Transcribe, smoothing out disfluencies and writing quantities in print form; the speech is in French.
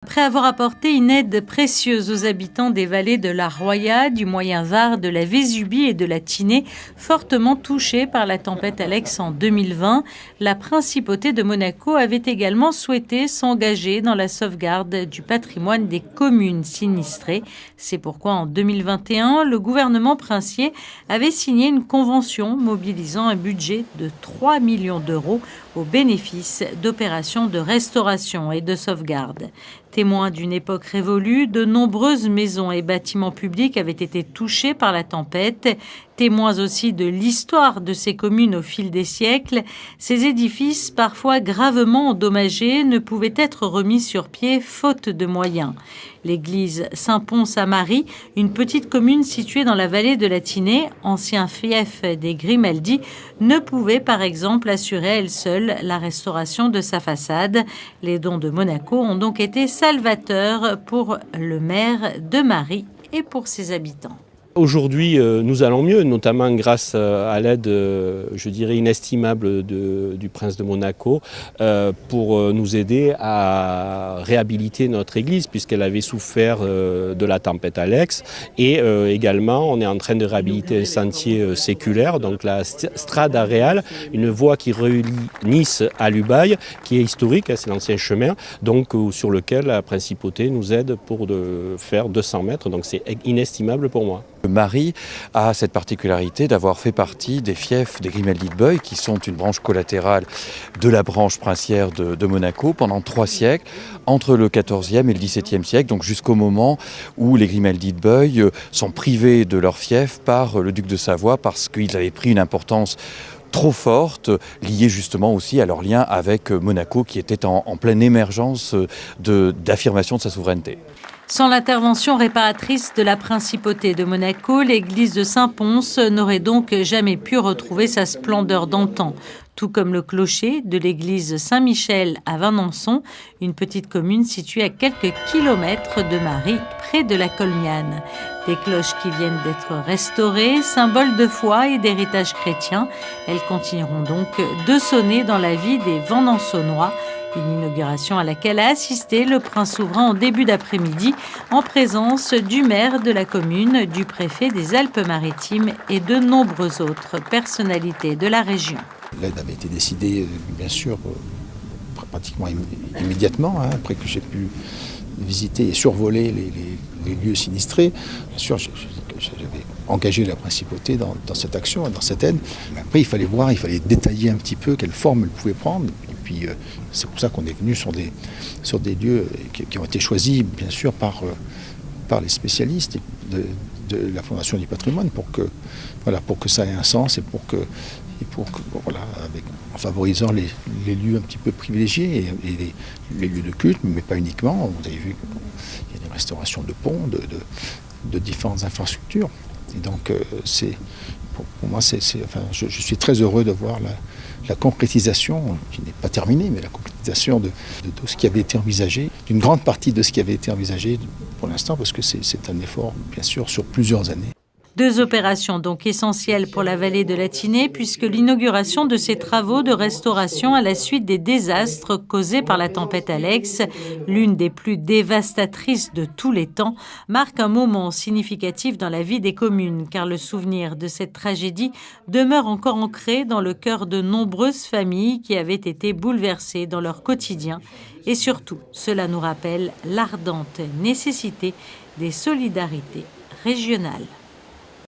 Après avoir apporté une aide précieuse aux habitants des vallées de la Roya, du Moyen-Var, de la Vésubie et de la Tinée, fortement touchés par la tempête Alex en 2020, la principauté de Monaco avait également souhaité s'engager dans la sauvegarde du patrimoine des communes sinistrées. C'est pourquoi en 2021, le gouvernement princier avait signé une convention mobilisant un budget de 3 millions d'euros au bénéfice d'opérations de restauration et de sauvegarde. Témoins d'une époque révolue, de nombreuses maisons et bâtiments publics avaient été touchés par la tempête. Témoins aussi de l'histoire de ces communes au fil des siècles, ces édifices, parfois gravement endommagés, ne pouvaient être remis sur pied faute de moyens. L'église Saint-Pons-à-Marie, une petite commune située dans la vallée de la Tinée, ancien fief des Grimaldi, ne pouvait par exemple assurer elle seule la restauration de sa façade. Les dons de Monaco ont donc été salvateurs pour le maire de Marie et pour ses habitants. Aujourd'hui, nous allons mieux, notamment grâce à l'aide, je dirais, inestimable du prince de Monaco pour nous aider à réhabiliter notre église puisqu'elle avait souffert de la tempête Alex. Et également, on est en train de réhabiliter un sentier séculaire, donc la Strada Reale, une voie qui relie Nice à Lubaï, qui est historique, c'est l'ancien chemin, donc sur lequel la principauté nous aide pour faire 200 mètres, donc c'est inestimable pour moi. Marie a cette particularité d'avoir fait partie des fiefs des Grimaldi de Beuil, qui sont une branche collatérale de la branche princière de Monaco pendant 3 siècles, entre le XIVe et le XVIIe siècle, donc jusqu'au moment où les Grimaldi de Beuil sont privés de leur fief par le duc de Savoie parce qu'ils avaient pris une importance trop forte, liée justement aussi à leur lien avec Monaco qui était en pleine émergence d'affirmation de sa souveraineté. Sans l'intervention réparatrice de la principauté de Monaco, l'église de Saint-Pons n'aurait donc jamais pu retrouver sa splendeur d'antan. Tout comme le clocher de l'église Saint-Michel à Venançon, une petite commune située à quelques kilomètres de Marie, près de la Colmiane. Des cloches qui viennent d'être restaurées, symbole de foi et d'héritage chrétien. Elles continueront donc de sonner dans la vie des Venançonnois. Une inauguration à laquelle a assisté le prince souverain en début d'après-midi en présence du maire de la commune, du préfet des Alpes-Maritimes et de nombreuses autres personnalités de la région. L'aide avait été décidée, bien sûr, pratiquement immédiatement, après que j'ai pu visiter et survoler les lieux sinistrés. Bien sûr, j'avais engagé la principauté dans cette action, dans cette aide. Mais après, il fallait détailler un petit peu quelle forme elle pouvait prendre. Et puis, c'est pour ça qu'on est venu sur des lieux qui ont été choisis, bien sûr, par les spécialistes de la Fondation du patrimoine pour que ça ait un sens et pour que en favorisant les lieux un petit peu privilégiés et les lieux de culte, mais pas uniquement. Vous avez vu qu'il y a des restaurations de ponts, de différentes infrastructures. Et donc, pour moi, je suis très heureux de voir la concrétisation, qui n'est pas terminée, mais la concrétisation de tout ce qui avait été envisagé, d'une grande partie de ce qui avait été envisagé pour l'instant, parce que c'est un effort, bien sûr, sur plusieurs années. 2 opérations donc essentielles pour la vallée de la Tinée puisque l'inauguration de ces travaux de restauration à la suite des désastres causés par la tempête Alex, l'une des plus dévastatrices de tous les temps, marque un moment significatif dans la vie des communes car le souvenir de cette tragédie demeure encore ancré dans le cœur de nombreuses familles qui avaient été bouleversées dans leur quotidien et surtout, cela nous rappelle l'ardente nécessité des solidarités régionales.